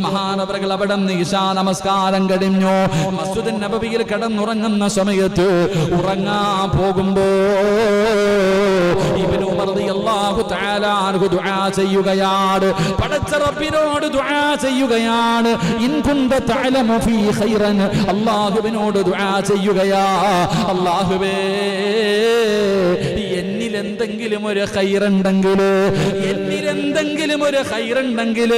മഹാനവറുകൾ അവിടെ ഇശാ നമസ്കാരം കഴിഞ്ഞു. മസ്ജിദ് നബവിയിൽ കിടന്നുറങ്ങുന്ന സമയത്ത് ഉറങ്ങാൻ പോകുമ്പോ ഇബ്നു ഉമർ റളിയല്ലാഹു തആല അൻഹു ദുആ ചെയ്യുകയാണ്. പടച്ച റബ്ബിനോട് ദുആ ചെയ്യുകയാണ്. ഇൻ കുന്ത തഅലമു ഫീ ഖൈറൻ, അല്ലാഹുവിനോട് ദുആ ചെയ്യുകയാ. അല്ലാഹുവേ, എന്തെങ്കിലും ഒരു ഖൈറുണ്ടെങ്കിൽ, എന്നിലെന്തെങ്കിലും ഒരു ഖൈറുണ്ടെങ്കിൽ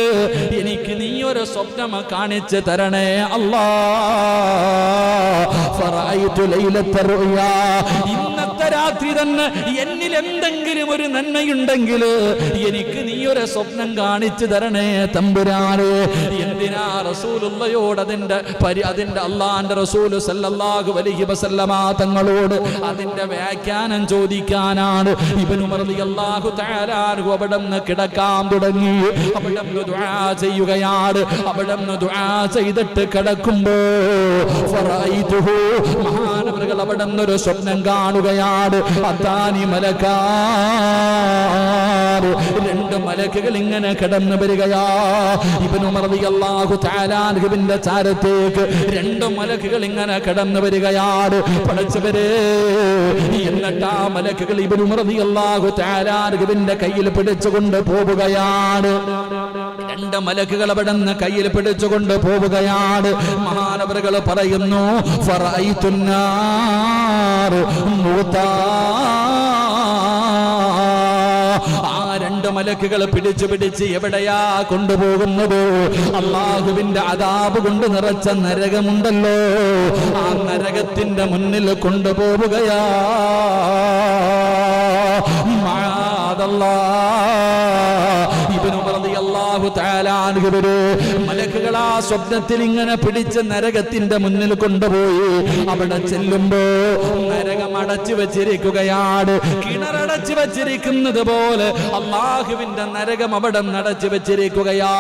എനിക്ക് നീ ഒരു സ്വപ്നം കാണിച്ചു തരണേ അല്ലാഹ്. ഫറഅയ്തു ലൈലത്ത റുയാ, ഇന്നത്തെ രാത്രി തന്നെ എന്നിൽ എന്തെങ്കിലും ഒരു നന്മയുണ്ടെങ്കിൽ എനിക്ക് നീ ഒരു സ്വപ്നം കാണിച്ചു തരണേ തമ്പുരാനെ. എന്തിനാ റസൂലുള്ളയോട് അതിന്റെ അല്ലാഹുവിന്റെ റസൂൽ സല്ലല്ലാഹു അലൈഹി വസല്ലമ തങ്ങളോട് അതിന്റെ വ്യാഖ്യാനം ചോദിക്കാനാണ് ഇബ്നു ഉമർ റളിയല്ലാഹു തആല അൻഹു അവിടുന്ന് കിടക്കാൻ തുടങ്ങി. അവിടുന്ന് ദുആ ചെയ്യുകയാണ്. അവിടുന്ന് ദുആ ചെയ്തിട്ട് കിടക്കുമ്പോ ഫറഅയ്തുഹു, മഹാനവറുകൾ അവിടുന്ന് ഒരു സ്വപ്നം കാണുകയാണ്. അതാനി മലക്കാൻ, രണ്ട് മലക്കുകൾ ഇങ്ങനെ കടന്നു വരികയാ. ഇബ്നു ഉമർ റളിയല്ലാഹു തആല അൻഹുവിന്റെ ചാരത്തേക്ക് രണ്ട് മലക്കുകൾ ഇങ്ങനെ കടന്നു വരികയാണ്. പടച്ചവരെ, എന്നിട്ട് ആ മലക്കുകൾ ഇബ്നു ഉമർ റളിയല്ലാഹു തആല അൻഹുവിന്റെ കയ്യിൽ പിടിച്ചുകൊണ്ട് പോവുകയാണ്. രണ്ട് മലക്കുകൾ അവിടുന്ന് കയ്യിൽ പിടിച്ചുകൊണ്ട് പോവുകയാണ്. മഹാനവറുകൾ പറയുന്നു, ഫറഅയ്തുന്നാർ മൂതാ, ആ രണ്ട് മലക്കുകൾ പിടിച്ച് എവിടെയാ കൊണ്ടുപോകുന്നത്? അല്ലാഹുവിന്റെ അദാബ് കൊണ്ട് നിറച്ച നരകമുണ്ടല്ലോ, ആ നരകത്തിന്റെ മുന്നിൽ കൊണ്ടുപോവുകയാ. മലക്കുകൾ ആ സ്വപ്നത്തിൽ ഇങ്ങനെ പിടിച്ച് നരകത്തിന്റെ മുന്നിൽ കൊണ്ടുപോയി. അവിടെ ചെല്ലുമ്പോ നരകം അടച്ചു വെച്ചിരിക്കുകയാണ്. കിണറടച്ചു വെച്ചിരിക്കുന്നത് പോലെ അല്ലാഹുവിന്റെ നരകം അവിടെ അടച്ചു വെച്ചിരിക്കുകയാ.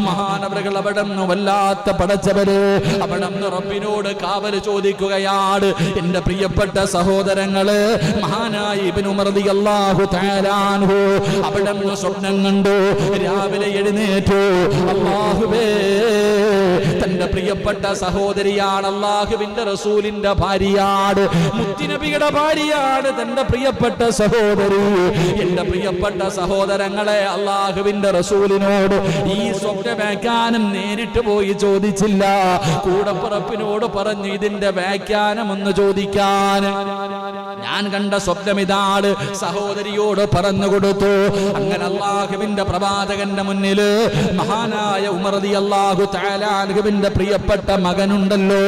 മഹാനവറുകൾ അവിടെ വല്ലാത്ത പടച്ചവര് അവിടെ റബ്ബിനോട് കാവല് ചോദിക്കുകയാണ്. എന്റെ പ്രിയപ്പെട്ട സഹോദരങ്ങള്, മഹാനായ ഇബ്നു ഉമർ റളിയല്ലാഹു തആല അൻഹു അവിടെ സ്വപ്നം കണ്ടു. രാവിലെ എഴുന്നേറ്റു. അല്ലാഹുവേ, തന്റെ പ്രിയപ്പെട്ട സഹോദരിയാണ്, അല്ലാഹുവിന്റെ റസൂലിന്റെ ഭാര്യയാണ്, മുത്തുനബിയുടെ ഭാര്യയാണ് തന്റെ പ്രിയപ്പെട്ട സഹോദരി. എന്റെ പ്രിയപ്പെട്ട സഹോദരങ്ങളെ, അല്ലാഹുവിന്റെ റസൂലിനോട് ഈ സ്വപ്നവ്യാഖ്യാനം നേരിട്ട് പോയി ചോദിച്ചില്ല. കൂടപ്പിറപ്പിനോട് പറഞ്ഞു ഇതിന്റെ വ്യാഖ്യാനം ഒന്ന് ചോദിക്കാൻ. ഞാൻ കണ്ട സ്വപ്നം ഇതാണ്, സഹോദരിയോട് പറഞ്ഞു കൊടുത്തു. അങ്ങനെ അല്ലാഹുവിന്റെ പ്രവാചകന്റെ മുന്നിൽ മഹാനായ ഉമർ റളിയല്ലാഹു തആല അൻഹുവിന്റെ പ്രിയപ്പെട്ട മകനുണ്ടല്ലോ,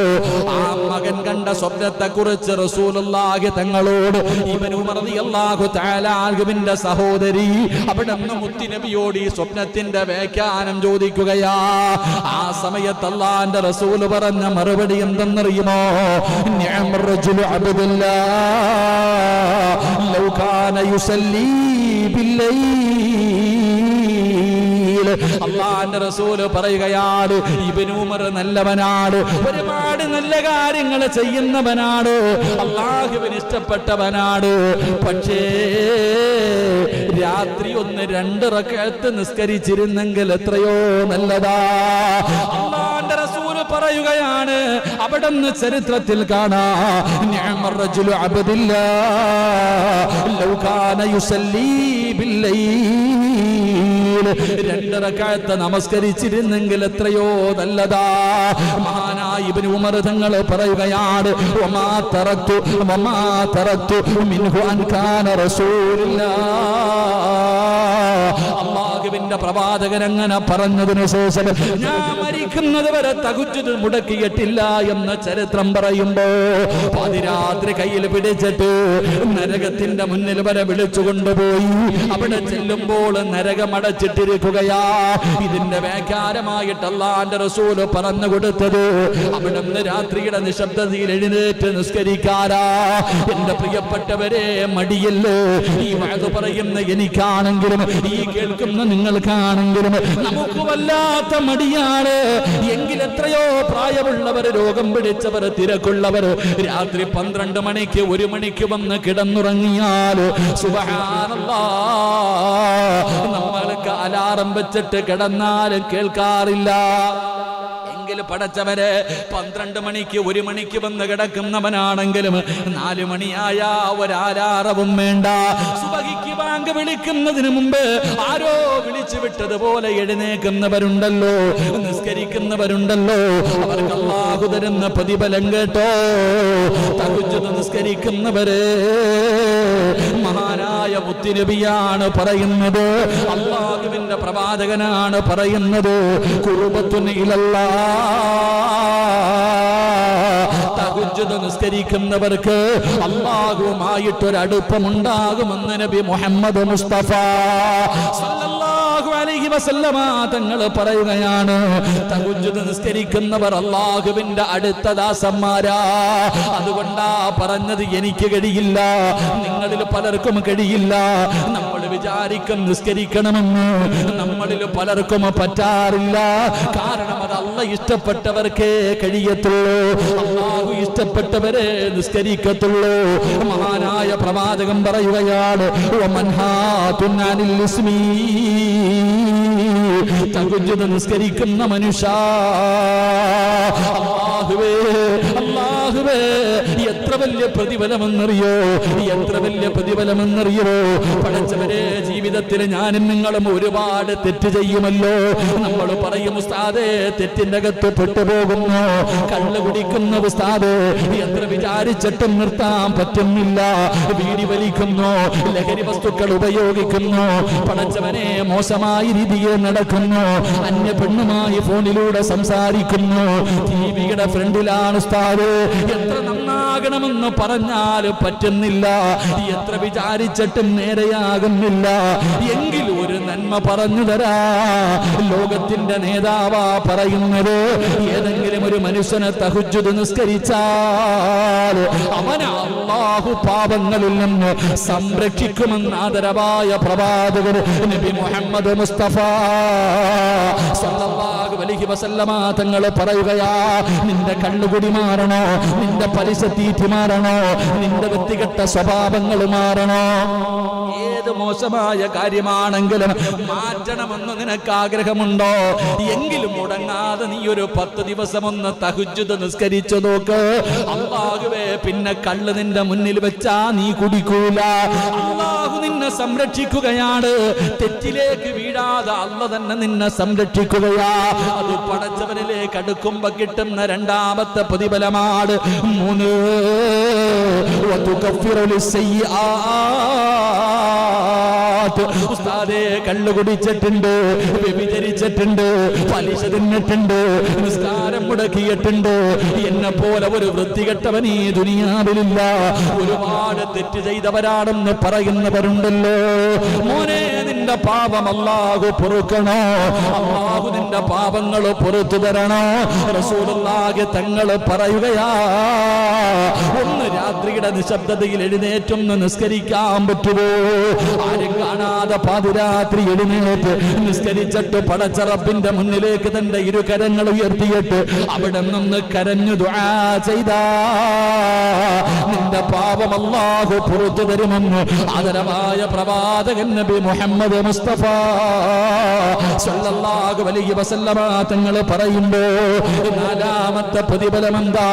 ആ മകൻ കണ്ട സ്വപ്നത്തെ കുറിച്ച് റസൂലുള്ളാഹി തങ്ങളോട് ഇബ്നു ഉമർ റളിയല്ലാഹു തആല അൻഹുവിന്റെ സഹോദരി അവിടുന്ന് മുത്തുനബിയോട് ഈ സ്വപ്നത്തിന്റെ വ്യാഖ്യാനം ചോദിക്കുകയാ. ആ സമയത്ത് അല്ലാഹുവിന്റെ റസൂൽ പറഞ്ഞ മറുപടി എന്തെന്നറിയുമോ? നിഅമർ റജുലു അബ്ദുല്ലാഹ് ലൗ കാന യുസല്ലി ബില്ലൈൽ. അല്ലാഹുവിന്റെ റസൂൽ പറയുകയാണ്, ഇബ്നു ഉമർ നല്ലവനാണ്, ഒരുപാട് നല്ല കാര്യങ്ങൾ ചെയ്യുന്നവനാണ്, അല്ലാഹുവിന് ഇഷ്ടപ്പെട്ടവനാണ്. പക്ഷേ രാത്രി ഒന്ന് 2 റക്അത്ത് നിസ്കരിച്ചിരുന്നെങ്കിൽ എത്രയോ നല്ലതാ. അല്ലാഹുവിന്റെ റസൂൽ പറയുകയാണ്, അവിടുന്ന് ചരിത്രത്തിൽ കാണാം, നിഅമർ റജുലു അബ്ദുല്ലാഹ് ലൗ കാന യുസല്ലി ബില്ലൈൽ. 2 റക്അത്ത് നമസ്കരിച്ചിരുന്നെങ്കിൽ എത്രയോ നല്ലതാ. മഹാനായ ഇബ്നു ഉമർ തങ്ങൾ പറയുകയാണ്, വമാ തറക്തു മിൻഹു അൻ കാന റസൂലുള്ളാഹ്. അല്ലാഹുവിന്റെ പ്രവാചകൻ അങ്ങനെ പറഞ്ഞതിനു ശേഷം ഞാൻ മരിക്കുന്നത് വരെ തഹജ്ജുദ് മുടക്കിയിട്ടില്ല എന്ന് ചരിത്രം പറയുമ്പോ പാതിരാത്രി കയ്യിൽ പിടിച്ചിട്ട് നരകത്തിന്റെ മുന്നിൽ വരെ വിളിച്ചു കൊണ്ടുപോയി. അവിടെ ചെല്ലുമ്പോൾ നരകം അടച്ചിട്ടിരിക്കുകയാ. ഇതിന്റെ വ്യാഖ്യാനമായിട്ട് അല്ലാഹുവിന്റെ റസൂൽ പറഞ്ഞു കൊടുത്തത്, അവിടുന്ന് രാത്രിയുടെ നിശബ്ദതയിൽ എഴുന്നേറ്റ് നിസ്കരിക്കാരാ. എന്റെ പ്രിയപ്പെട്ടവരെ, മടിയല്ലേ ഈ വഅദ് പറയുന്ന എനിക്കാണെങ്കിലും ഈ കേൾക്കുന്ന നിങ്ങൾക്കാണെങ്കിലും നമുക്ക് വല്ലാത്ത മടിയാണ്. എങ്കിലെത്രയോ പ്രായമുള്ളവർ, രോഗം പിടിച്ചവർ, തിരക്കുള്ളവർ രാത്രി 12 മണിക്ക് 1 മണിക്ക് വന്ന് കിടന്നുറങ്ങിയാൽ സുബ്ഹാനല്ലാഹ് നമ്മൾക്ക് അലാറം വെച്ചിട്ട് കിടന്നാലും കേൾക്കാറില്ല. പടച്ചവരെ 12 മണിക്ക് 1 മണിക്ക് വന്ന് കിടക്കുന്നവനാണെങ്കിലും 4 മണിയായ ഒരാലാറവും വേണ്ട. സുബഹിക്ക് ബാങ്ക് വിളിക്കുന്നതിന് മുമ്പ് ആരോ വിളിച്ചു വിട്ടതുപോലെ എഴുന്നേക്കുന്നവരുണ്ടല്ലോ, നിസ്കരിക്കുന്നവരുണ്ടല്ലോ. അവർക്ക് അല്ലാഹു തരുന്ന പ്രതിഫലം കേട്ടോ. തഹജ്ജുദ് നിസ്കരിക്കുന്നവരെ മഹാനായ മുത്തുനബിയാണ് പറയുന്നത്, അല്ലാഹുവിന്റെ പ്രവാചകനാണ് പറയുന്നത്, ഖുർബത്തുൻ ഇലല്ലാഹ്, തഹജ്ജുദ് നിസ്കരിക്കുന്നവർക്ക് അല്ലാഹുവുമായിട്ടൊരടുപ്പമുണ്ടാകുമെന്ന് നബി മുഹമ്മദ് മുസ്തഫ സല്ലല്ലാഹു അലൈഹി വസല്ലമ തങ്ങൾ പറയുകയാണ്. തഹജ്ജുദ് നിസ്കരിക്കുന്നവർ അല്ലാഹുവിന്റെ അടുത്ത ദാസന്മാരാ. അതുകൊണ്ടാ പറഞ്ഞത്, എനിക്ക് കഴിയില്ല, നിങ്ങളിൽ പലർക്കും കഴിയില്ല. നമ്മൾ വിചാരിക്കും നിസ്കരിക്കണമെന്ന്, നമ്മളിൽ പലർക്കും പറ്റാറില്ല. കാരണം അത് അല്ലാഹ് ഇഷ്ടപ്പെട്ടവർക്കേ കഴിയത്തുള്ളൂ, അല്ലാഹു ഇഷ്ടപ്പെട്ടവരെ നിസ്കരിക്കത്തുള്ളൂ. മഹാനായ പ്രവാചകൻ പറയുകയാണ്, തഹജ്ജുദ് നിസ്കരിക്കുന്ന മനുഷ്യ, അല്ലാഹുവേ അല്ലാഹുവേ എത്ര വലിയ പ്രതിഫലമെന്നറിയോ, എത്ര വലിയ പ്രതിഫലമെന്നറിയോ. പഠിച്ചവരെ, ജീവിതത്തിൽ ഞാനും നിങ്ങളും ഒരുപാട് തെറ്റ് ചെയ്യുമല്ലോ. നമ്മൾ പറയും, ഉസ്താദേ തെറ്റിന്റെ അകത്ത് പെട്ടുപോകുന്നു, കള്ള് കുടിക്കുന്ന ഉസ്താദ് എത്ര വിചാരിച്ചിട്ടും നിർത്താൻ പറ്റുന്നില്ല, വീടി വലിക്കുന്നു, ലഹരി വസ്തുക്കൾ ഉപയോഗിക്കുന്നു, പഠിച്ചവനെ മോശമായ രീതിയിൽ നടക്കുന്നു, അന്യ പെണ്ണുമായി ഫോണിലൂടെ സംസാരിക്കുന്നു, ടിവിയുടെ ഫ്രണ്ടിലാണ് ഉസ്താദ്, എത്ര നന്നാകണമെന്ന് പറഞ്ഞാലും പറ്റുന്നില്ല, എത്ര വിചാരിച്ചിട്ടും നേരെയാകുന്നില്ല. എങ്കിൽ ഒരു നന്മ പറഞ്ഞു തരാ. ലോകത്തിന്റെ നേതാവാ പറയുന്നത്, ഏതെങ്കിലും ഒരു മനുഷ്യനെ തഹജ്ജുദ് നിസ്കരിച്ചാൽ അവനെ അല്ലാഹു പാപങ്ങളിൽ നിന്ന് സംരക്ഷിക്കുമെന്ന് ആദരവായ പ്രവാചകൻ നബി മുഹമ്മദ് മുസ്തഫ സല്ലല്ലാഹു അലൈഹി വസല്ലമ തങ്ങൾ പറയുകയാ, നിന്റെ കള്ളുകുടി മാറണോ, നിന്റെ പലിശ തീറ്റി മാറണോ, നിന്റെ വ്യക്തിഗത സ്വഭാവങ്ങൾ മാറണോ, ഏത് മോശമായ കാര്യമാണെങ്കിലും മാറ്റണമെന്ന് നിനക്ക് ആഗ്രഹമുണ്ടോ, എങ്കിലും മുടങ്ങാതെ നീ ഒരു 10 ദിവസം ഒന്ന് തഹജ്ജുദ് നിസ്കരിച്ചു നോക്ക്. അല്ലാഹുവേ, പിന്നെ കള്ള് നിന്റെ മുന്നിൽ വെച്ചാ നീ കുടിക്കൂല. അല്ലാഹു നിന്നെ സംരക്ഷിക്കുകയാണ്. തെറ്റിലേക്ക് വീഴാതെ അല്ലാഹു തന്നെ നിന്നെ സംരക്ഷിക്കുകയാ. അത് പടച്ചവനിലേക്ക് അടുക്കുമ്പോ കിട്ടുന്ന രണ്ടാമത്തെ പ്രതിഫലമാണ്. 3 ഉസ്താദേ, കള്ളു കുടിച്ചിട്ടുണ്ട്, വ്യഭിചരിച്ചിട്ടുണ്ട്, പലിശ തിന്നിട്ടുണ്ട്, നിസ്കാരം മുടക്കിയിട്ടുണ്ട്, എന്നെ പോലെ ഒരു വൃത്തികെട്ടവൻ ഈ ദുനിയാവിലില്ല. ഒരുപാട് തെറ്റ് ചെയ്തവരാണെന്ന് പറയുന്നവരുണ്ടല്ലോ. മോനെ, നിന്റെ പാപം അല്ലാഹു പൊറുക്കണോ, അല്ലാഹു നിന്റെ പാപങ്ങൾ പുറത്തു തരണോ. റസൂലുള്ളാഹി തങ്ങൾ പറയുകയാ, ഒന്ന് രാത്രിയുടെ നിശബ്ദതയിൽ എഴുന്നേറ്റൊന്ന് നിസ്കരിക്കാൻ പറ്റുമോ? ആരും കാണാതെ പാതിരാത്രി എഴുന്നേറ്റ് നിസ്കരിച്ചിട്ട് പടച്ച റബ്ബിന്റെ മുന്നിലേക്ക് തന്റെ ഇരുകരങ്ങൾ ഉയർത്തിയിട്ട് അവിടെ നിന്ന് കരഞ്ഞു ദുആ ചെയ്താ നിന്റെ പാപം അല്ലാഹു പുറത്തു തരുമെന്ന് ആദരവായ പ്രവാചകൻ നബി മുഹമ്മദ് മുസ്തഫ സല്ലല്ലാഹു അലൈഹി വസല്ലമ തങ്ങൾ പറയുമ്പോ നാലാമത്തെ പ്രതിഫലം എന്താ?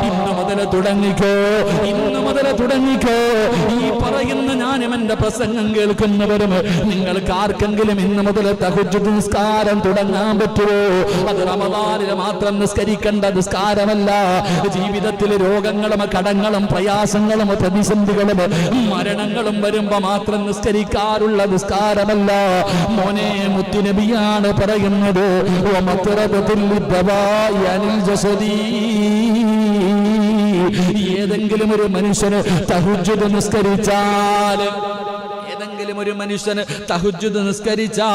ഇന്ന് മുതൽ തുടങ്ങിക്കോ, ഇന്ന് മുതൽ തുടങ്ങിക്കോ. ഈ പറയുന്ന ഞാനും എന്റെ പ്രസംഗം കേൾക്കുന്നവരും നിങ്ങൾക്ക് ആർക്കെങ്കിലും ഇന്ന് മുതൽ തഹജ്ജുദ് നിസ്കാരം തുടങ്ങാൻ പറ്റുമോ? അത് റമദാനിൽ മാത്രം നിസ്കരിക്കേണ്ട നിസ്കാരമല്ല. ജീവിതത്തിൽ രോഗങ്ങളും കടങ്ങളും പ്രയാസങ്ങളും പ്രതിസന്ധികളും മരണങ്ങളും വരുമ്പോ മാത്രം നിസ്കരിക്കാറുള്ള നിസ്കാരമല്ല. മോനെ, മുത്തുനബിയാണ് പറയുന്നത്, ഏതെങ്കിലും ഒരു മനുഷ്യന് തഹജ്ജുദ് നിസ്കരിച്ചാൽ, ഏതെങ്കിലും ഒരു മനുഷ്യന് തഹജ്ജുദ് നിസ്കരിച്ചാ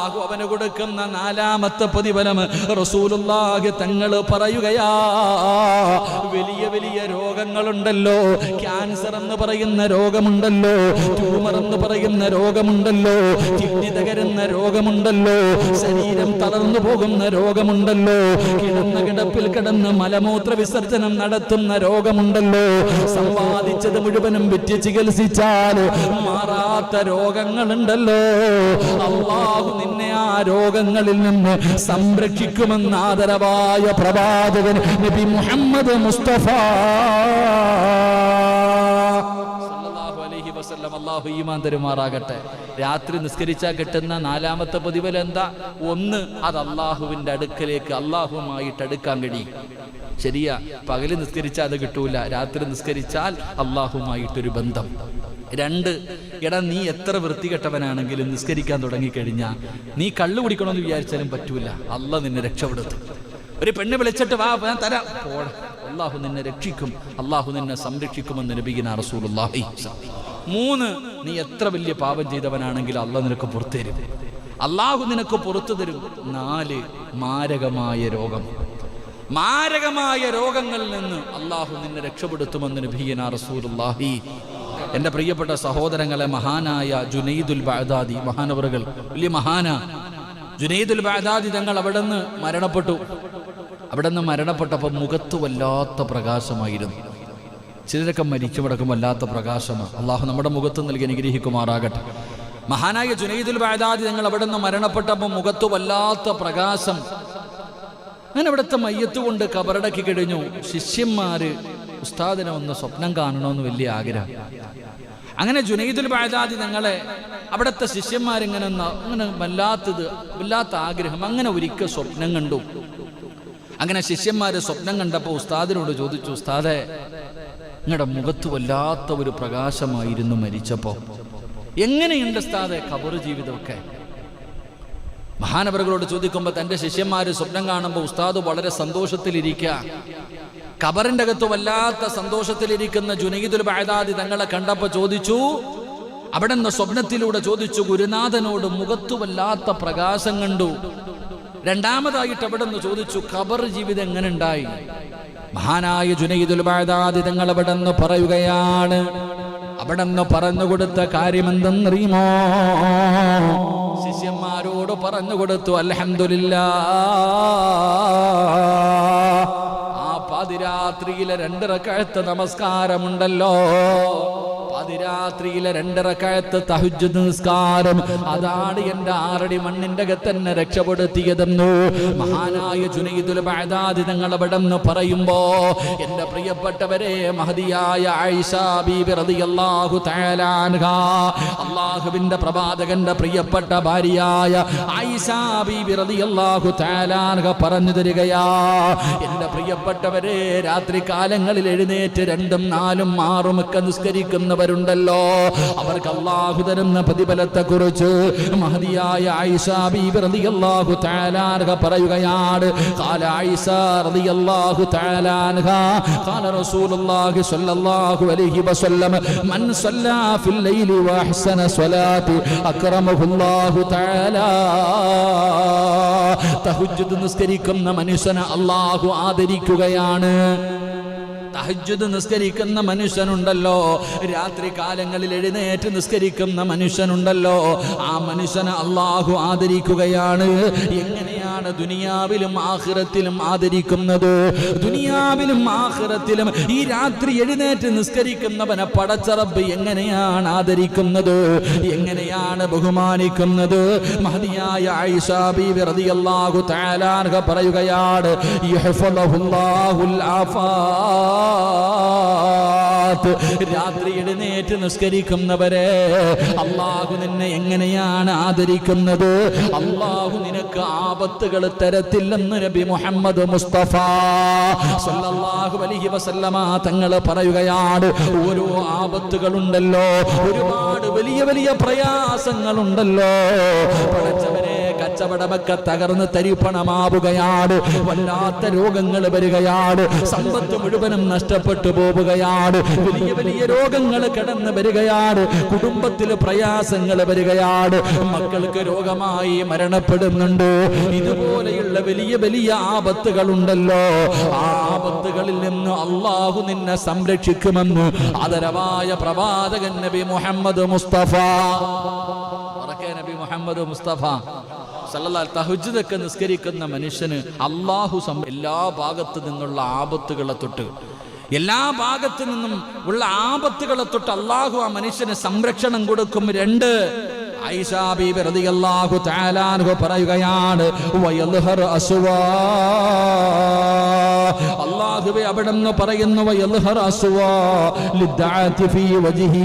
അല്ലാഹു അവന് കൊടുക്കുന്ന 4ാമത്തെ പ്രതിഫലം റസൂലുള്ളാഹി തങ്ങൾ പറയുകയാ, വലിയ വലിയ രോഗങ്ങളുണ്ടല്ലോ, ക്യാൻസർ എന്ന് പറയുന്ന രോഗമുണ്ടല്ലോ, ട്യൂമർ എന്ന് പറയുന്ന രോഗമുണ്ടല്ലോ, കിഡ്നി തകരുന്ന രോഗമുണ്ടല്ലോ, ശരീരം തളർന്നു പോകുന്ന രോഗമുണ്ടല്ലോ, കിടന്ന കിടപ്പിൽ കിടന്ന് മലമൂത്ര വിസർജനം നടത്തുന്ന രോഗമുണ്ടല്ലോ, സമ്പാദിച്ചത് മുഴുവനും വിറ്റ് ചികിത്സിച്ചാൽ മാറാത്ത രോഗങ്ങളുണ്ടല്ലോ. അല്ലാഹു നിന്നെ ആ രോഗങ്ങളിൽ നിന്ന് സംരക്ഷിക്കുമെന്ന് ആദരവായ പ്രവാചകൻ നബി മുഹമ്മദ് മുസ്തഫ സല്ലല്ലാഹു അലൈഹി വസല്ലം. അല്ലാഹു ഈമാൻ തരുമാറാകട്ടെ. രാത്രി നിസ്കരിച്ചാൽ കിട്ടുന്ന 4ാമത്തെ പ്രതിഫലം എന്താ? 1, അത് അല്ലാഹുവിന്റെ അടുക്കലേക്ക് അല്ലാഹുവുമായിട്ട് അടുക്കാൻ കഴിയും. ശരിയാ, പകല് നിസ്കരിച്ചാൽ അത് കിട്ടൂല, രാത്രി നിസ്കരിച്ചാൽ അല്ലാഹുവുമായിട്ടൊരു ബന്ധം. 2, എടാ നീ എത്ര വൃത്തികെട്ടവനാണെങ്കിലും നിസ്കരിക്കാൻ തുടങ്ങിക്കഴിഞ്ഞാൽ നീ കള്ളു കുടിക്കണമെന്ന് വിചാരിച്ചാലും പറ്റൂല, അല്ലാഹു നിന്നെ രക്ഷപ്പെടുത്തും. ഒരു പെണ്ണ് വിളിച്ചിട്ട് വാ ഞാൻ തരാം, പോടാ, അല്ലാഹു നിന്നെ രക്ഷിക്കും, അല്ലാഹു നിന്നെ സംരക്ഷിക്കുമെന്ന് നബിയുനാ റസൂലുള്ളാഹി. 3, നീ എത്ര വലിയ പാപം ചെയ്തവനാണെങ്കിലും അല്ലാഹു നിനക്ക് പുറത്തു തരും, അല്ലാഹു നിനക്ക് പുറത്തു തരും. 4, മാരകമായ രോഗം, മാരകമായ രോഗങ്ങളിൽ നിന്ന് അല്ലാഹു നിന്നെ രക്ഷപ്പെടുത്തുമെന്ന് നബിയുനാ റസൂലുള്ളാഹി. എൻ്റെ പ്രിയപ്പെട്ട സഹോദരങ്ങളെ, മഹാനായ ജുനൈദുൽ ബഅദാദി മഹാനവറുകൾ, വലിയ മഹാന ജുനൈദുൽ ബഅദാദി തങ്ങൾ അവിടെ നിന്ന് മരണപ്പെട്ടു. അവിടെ നിന്ന് മരണപ്പെട്ടപ്പോൾ മുഖത്ത് വല്ലാത്ത പ്രകാശമായിരുന്നു. ചിലരൊക്കെ മരിച്ചു കിടക്കും വല്ലാത്ത പ്രകാശമാണ്. അള്ളാഹു നമ്മുടെ മുഖത്ത് നൽകി അനുഗ്രഹിക്കുമാറാകട്ടെ. മഹാനായ ജുനൈദുൽ ബഅദാദി തങ്ങൾ അവിടെ നിന്ന് മരണപ്പെട്ടപ്പോൾ മുഖത്ത് വല്ലാത്ത പ്രകാശം. അങ്ങനെ അവിടുത്തെ മയ്യത്ത് കൊണ്ട് കബറടക്കി കഴിഞ്ഞു. ശിഷ്യന്മാര് ഉസ്താദിനെ ഒന്ന് സ്വപ്നം കാണണമെന്ന് വലിയ ആഗ്രഹം. അങ്ങനെ ജുനൈദുൽ ബഅദാദി തങ്ങളെ അവിടുത്തെ ശിഷ്യന്മാരിങ്ങനെ അങ്ങനെ വല്ലാത്ത ആഗ്രഹം. അങ്ങനെ ഒരിക്കൽ സ്വപ്നം കണ്ടു. അങ്ങനെ ശിഷ്യന്മാര് സ്വപ്നം കണ്ടപ്പോൾ ഉസ്താദിനോട് ചോദിച്ചു, ഉസ്താദെ നിങ്ങളുടെ മുഖത്ത് വല്ലാത്ത ഒരു പ്രകാശമായിരുന്നു മരിച്ചപ്പോ, എങ്ങനെയുണ്ട് ഉസ്താദെ ഖബർ ജീവിതമൊക്കെ? മഹാനവറുകളോട് ചോദിക്കുമ്പോൾ തൻ്റെ ശിഷ്യന്മാര് സ്വപ്നം കാണുമ്പോൾ ഉസ്താദ് വളരെ സന്തോഷത്തിലിരിക്കുക. ഖബറിന്റെ അകത്ത് വല്ലാത്ത സന്തോഷത്തിലിരിക്കുന്ന ജുനൈദുൽ ബഅദാദി തങ്ങളെ കണ്ടപ്പോൾ ചോദിച്ചു, അവിടെ നിന്ന് സ്വപ്നത്തിലൂടെ ചോദിച്ചു, ഗുരുനാഥനോട് മുഖത്ത് വല്ലാത്ത പ്രകാശം കണ്ടു. രണ്ടാമതായിട്ട് അവിടെ നിന്ന് ചോദിച്ചു, ഖബർ ജീവിതം എങ്ങനെ ഉണ്ടായി? മഹാനായ ജുനൈദുൽ ബഅദാദി തങ്ങൾ അവിടെ നിന്ന് പറയുകയാണ്, അവിടെ നിന്ന് പറഞ്ഞുകൊടുത്ത കാര്യം എന്തെന്നറിയുമോ? ശിഷ്യന്മാരോട് പറഞ്ഞുകൊടുത്തു, അൽഹംദുലില്ലാഹ്, ആ പാതിരാത്രിയിലെ 2 റക്അത്ത് നമസ്കാരമുണ്ടല്ലോ, പാതിരാത്രിയിലെ 2 റക്അത്ത് തഹജ്ജുദ് നിസ്കാരം, അതാണ് എൻ്റെ 6 അടി മണ്ണിന്റെ അകത്തന്നെ രക്ഷപ്പെടുത്തിയതെന്നു മഹാനായ ജുനൈദുൽ ബഅദാദി തങ്ങൾ അവിടെ നിന്ന് പറയുമ്പോ, എൻ്റെ പ്രിയപ്പെട്ടവരെ, മഹദിയായ ആയിഷ ബീബി റളിയല്ലാഹു തആല അൻഹാ, അല്ലാഹുവിന്റെ പ്രവാചകന്റെ പ്രിയപ്പെട്ട ഭാര്യയായ ആയിഷ ബീബി റളിയല്ലാഹു തആല അൻഹ പറഞ്ഞു തരികയാ, എൻ്റെ പ്രിയപ്പെട്ടവരെ, രാത്രി കാലങ്ങളിൽ എഴുന്നേറ്റ് 2ഉം 4ഉം 6ഉം ഒക്കെ നിസ്കരിക്കുന്നവരുണ്ടല്ലോ, അവർക്ക് അല്ലാഹു തരുന്ന പ്രതിഫലത്തെ കുറിച്ച് മഹദിയായ ആയിഷ ബീബി റളിയല്ലാഹു തആല അൻഹ പറയുകയാണ്. ഖാല ആയിഷ റളിയല്ലാഹു തആല അൻഹ ഖാല റസൂലുള്ളാഹി സ്വല്ലല്ലാഹു അലൈഹി വസല്ലം മൻ സല്ലാ ഫിൽ ലൈലി വഅഹ്സന സ്വലാത്തി അക്റമഹുല്ലാഹു തആല, തഹജ്ജുദ് നിസ്കരിക്കുന്ന മനുഷ്യനെ അല്ലാഹു ആദരിക്കുകയാണ്. തഹജ്ജുദ് നിസ്കരിക്കുന്ന മനുഷ്യനുണ്ടല്ലോ, രാത്രി കാലങ്ങളിൽ എഴുന്നേറ്റ് നിസ്കരിക്കുന്ന മനുഷ്യനുണ്ടല്ലോ, ആ മനുഷ്യനെ അല്ലാഹു ആദരിക്കുകയാണ്. എങ്ങനെയാണ് ദുനിയാവിലും ആഖിറത്തിലും ആദരിക്കുന്നത്? ദുനിയാവിലും ആഖിറത്തിലും ഈ രാത്രി എഴുന്നേറ്റ് നിസ്കരിക്കുന്നവനെ പടച്ച റബ്ബ് എങ്ങനെയാണ് ആദരിക്കുന്നത്, എങ്ങനെയാണ് ബഹുമാനിക്കുന്നത്? മഹദിയായ ആയിഷ ബീവി റളിയല്ലാഹു തആല അൻഹ പറയുകയാണ്, യഹ്ഫദുല്ലാഹുൽ ആഫാ, രാത്രി എഴുന്നേറ്റ് നിസ്കരിക്കുന്നവരെ അല്ലാഹു നിന്നെ എങ്ങനെയാണ് ആദരിക്കുന്നത്? അല്ലാഹു നിനക്ക് ആപത്തുകൾ തരത്തില്ലെന്ന് നബി മുഹമ്മദ് മുസ്തഫ സല്ലല്ലാഹു അലൈഹി വസല്ലമ തങ്ങൾ പറയുകയാണ്. ഓരോ ആപത്തുകളുണ്ടല്ലോ, ഒരുപാട് വലിയ വലിയ പ്രയാസങ്ങളുണ്ടല്ലോ, പടച്ചവരെ, കച്ചവടമൊക്കെ തകർന്ന് തരിപ്പണമാവുകയാണ്. വല്ലാത്ത രോഗങ്ങൾ വരികയാണ്. സമ്പത്ത് മുഴുവനും നഷ്ടപ്പെട്ടു പോവുകയാണ്. വലിയ വലിയ രോഗങ്ങൾ കടന്നു വരികയാണ്. കുടുംബത്തിൽ പ്രയാസങ്ങൾ വരികയാണ്. മക്കൾക്ക് രോഗമായി മരണപ്പെടുന്നുണ്ട്. ഇതുപോലെയുള്ള വലിയ വലിയ ആപത്തുകളുണ്ടല്ലോ. ആ ആപത്തുകളിൽ നിന്ന് അള്ളാഹു നിന്നെ സംരക്ഷിക്കുമെന്ന് ആദരവായ പ്രവാചകൻ നബി മുഹമ്മദ് മുസ്തഫ നബി മുഹമ്മദ് മുസ്തഫ സല്ലല്ലാഹു തഹജ്ജുദൊക്കെ നിസ്കരിക്കുന്ന മനുഷ്യന് അള്ളാഹു എല്ലാ ഭാഗത്തു നിന്നുള്ള ആപത്തുകളെ തൊട്ട് എല്ലാ ഭാഗത്തു നിന്നും ഉള്ള ആപത്തുകളെ തൊട്ട് അള്ളാഹു ആ മനുഷ്യന് സംരക്ഷണം കൊടുക്കും. 2 ആയിഷാ ബീബി റളിയല്ലാഹു തആല അൻഹ പറയുകയാണ്, വയൽഹർ അസ്വാ അല്ലാഹുവേ അവിടെന്ന് പറയുന്നു, വയൽഹർ അസ്വാ ലിദ്ദഅതി ഫീ വജ്ഹി